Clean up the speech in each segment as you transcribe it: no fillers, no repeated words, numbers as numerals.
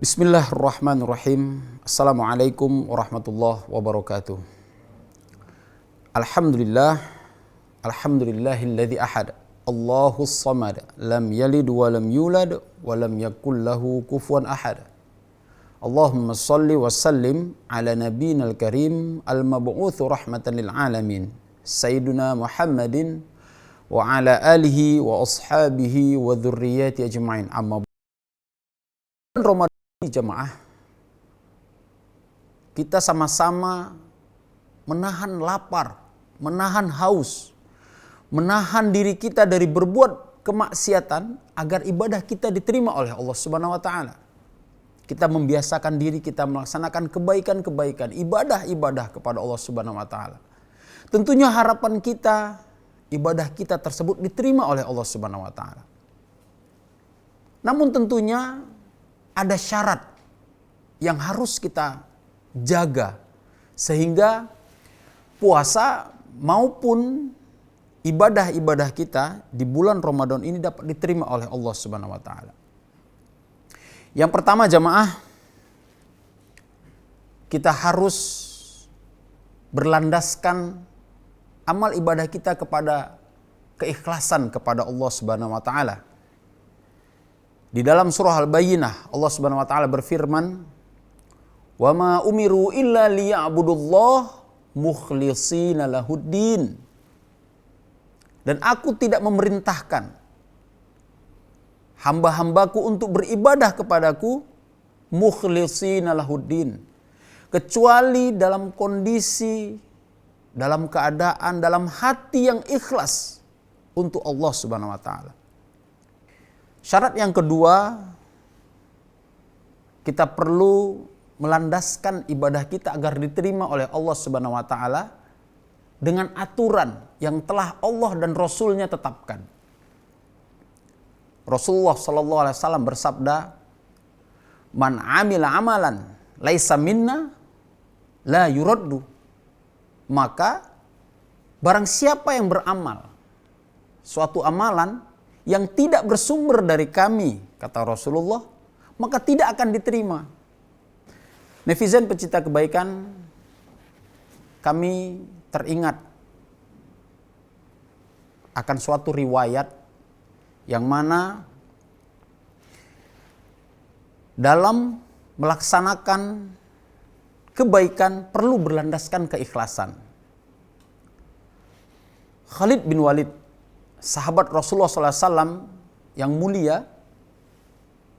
Bismillahirrahmanirrahim. Assalamualaikum warahmatullahi wabarakatuh. Alhamdulillahilladzi ahad. Allahus samad. Lam yalid wa lam yulad wa lam yakul lahu kufuwan ahad. Allahumma salli wa sallim ala nabiyyil karim al-mab'utsu rahmatan lil alamin. Sayyidina Muhammadin wa ala alihi wa ashabihi wa dzurriyyati ajma'in. Amma Ramadan jamaah, kita sama-sama menahan lapar, menahan haus, menahan diri kita dari berbuat kemaksiatan agar ibadah kita diterima oleh Allah Subhanahu wa taala. Kita membiasakan diri kita melaksanakan kebaikan-kebaikan, ibadah-ibadah kepada Allah Subhanahu wa taala. Tentunya harapan kita ibadah kita tersebut diterima oleh Allah Subhanahu wa taala. Namun tentunya ada syarat yang harus kita jaga sehingga puasa maupun ibadah-ibadah kita di bulan Ramadan ini dapat diterima oleh Allah Subhanahu wa taala. Yang pertama jamaah, kita harus berlandaskan amal ibadah kita kepada keikhlasan kepada Allah Subhanahu wa taala. Di dalam surah Al-Bayyinah, Allah Subhanahu wa taala berfirman, "Wa ma umiru illa liya'budullah mukhlishina lahuddin." Dan aku tidak memerintahkan hamba-hambaku untuk beribadah kepadaku mukhlishina lahuddin, kecuali dalam kondisi, dalam keadaan, dalam hati yang ikhlas untuk Allah Subhanahu wa taala. Syarat yang kedua, kita perlu melandaskan ibadah kita agar diterima oleh Allah Subhanahu wa taala dengan aturan yang telah Allah dan Rasul-Nya tetapkan. Rasulullah sallallahu alaihi wasallam bersabda, "Man 'amila amalan laisa minna la yuraddu." Maka barang siapa yang beramal suatu amalan yang tidak bersumber dari kami, kata Rasulullah, maka tidak akan diterima. Netizen pecinta kebaikan, kami teringat akan suatu riwayat yang mana dalam melaksanakan kebaikan perlu berlandaskan keikhlasan. Khalid bin Walid, sahabat Rasulullah SAW yang mulia,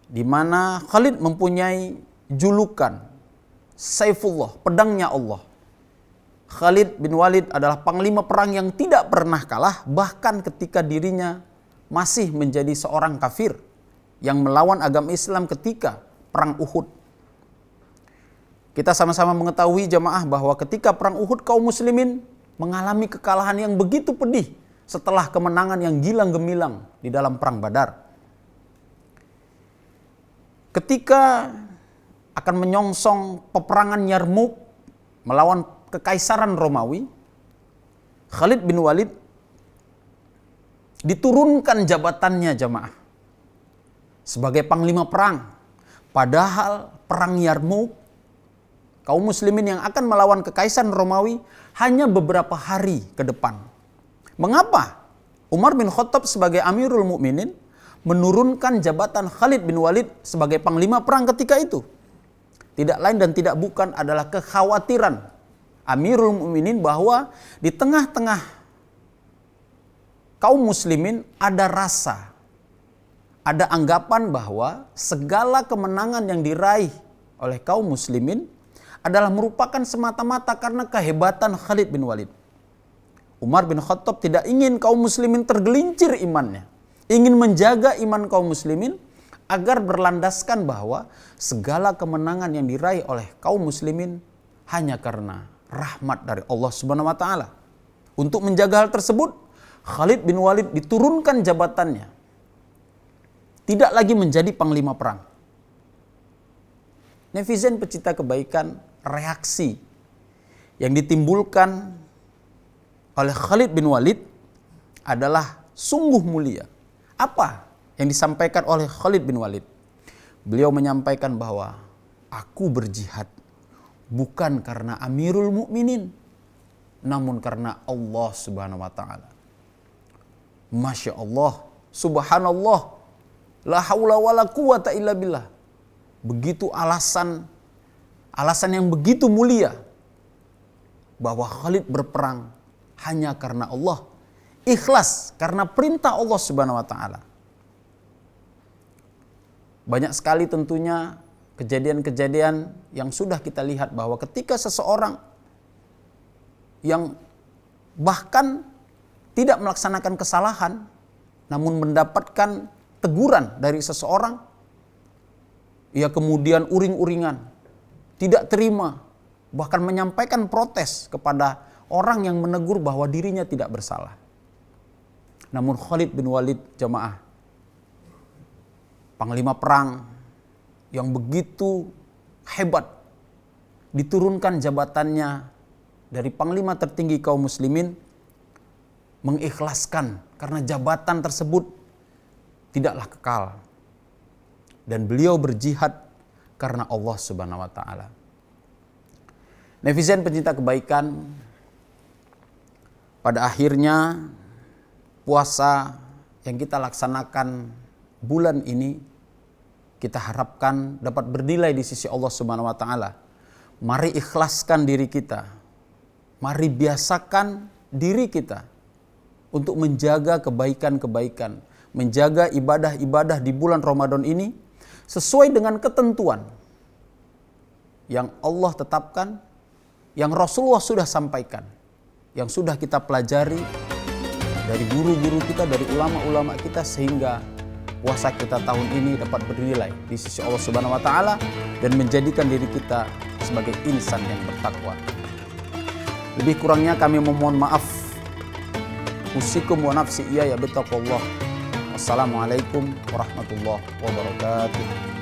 di mana Khalid mempunyai julukan Saifullah, pedangnya Allah. Khalid bin Walid adalah panglima perang yang tidak pernah kalah, bahkan ketika dirinya masih menjadi seorang kafir yang melawan agama Islam ketika perang Uhud. Kita sama-sama mengetahui jamaah bahwa ketika perang Uhud kaum muslimin mengalami kekalahan yang begitu pedih setelah kemenangan yang gilang gemilang di dalam perang Badar. Ketika akan menyongsong peperangan Yarmuk melawan kekaisaran Romawi, Khalid bin Walid diturunkan jabatannya jamaah sebagai panglima perang. Padahal perang Yarmuk, kaum muslimin yang akan melawan kekaisaran Romawi hanya beberapa hari ke depan. Mengapa Umar bin Khattab sebagai Amirul Mukminin menurunkan jabatan Khalid bin Walid sebagai panglima perang ketika itu? Tidak lain dan tidak bukan adalah kekhawatiran Amirul Mukminin bahwa di tengah-tengah kaum muslimin ada rasa, ada anggapan bahwa segala kemenangan yang diraih oleh kaum muslimin adalah merupakan semata-mata karena kehebatan Khalid bin Walid. Umar bin Khattab tidak ingin kaum muslimin tergelincir imannya, ingin menjaga iman kaum muslimin agar berlandaskan bahwa segala kemenangan yang diraih oleh kaum muslimin hanya karena rahmat dari Allah Subhanahu wa taala. Untuk menjaga hal tersebut, Khalid bin Walid diturunkan jabatannya, tidak lagi menjadi panglima perang. Netizen pecinta kebaikan, reaksi yang ditimbulkan oleh Khalid bin Walid adalah sungguh mulia. Apa yang disampaikan oleh Khalid bin Walid? Beliau menyampaikan bahwa aku berjihad bukan karena Amirul Mukminin, namun karena Allah Subhanahu wa taala. Masya Allah, subhanallah, la haula wala quwata illa billah. Begitu alasan yang begitu mulia bahwa Khalid berperang hanya karena Allah, ikhlas karena perintah Allah Subhanahu wa taala. Banyak sekali tentunya kejadian-kejadian yang sudah kita lihat bahwa ketika seseorang yang bahkan tidak melaksanakan kesalahan namun mendapatkan teguran dari seseorang, ia kemudian uring-uringan, tidak terima, bahkan menyampaikan protes kepada orang yang menegur bahwa dirinya tidak bersalah. Namun Khalid bin Walid, jamaah, panglima perang yang begitu hebat, diturunkan jabatannya dari panglima tertinggi kaum muslimin, mengikhlaskan karena jabatan tersebut tidaklah kekal. Dan beliau berjihad karena Allah Subhanahu wa taala. Netizen pencinta kebaikan, pada akhirnya puasa yang kita laksanakan bulan ini kita harapkan dapat bernilai di sisi Allah Subhanahu wa taala. Mari ikhlaskan diri kita. Mari biasakan diri kita untuk menjaga kebaikan-kebaikan, menjaga ibadah-ibadah di bulan Ramadan ini sesuai dengan ketentuan yang Allah tetapkan, yang Rasulullah sudah sampaikan, yang sudah kita pelajari dari guru-guru kita, dari ulama-ulama kita, sehingga puasa kita tahun ini dapat bernilai di sisi Allah Subhanahu wa taala dan menjadikan diri kita sebagai insan yang bertakwa. Lebih kurangnya kami memohon maaf. Usikum wa nafsi iya ya bittaqwallah. Wassalamualaikum warahmatullahi wabarakatuh.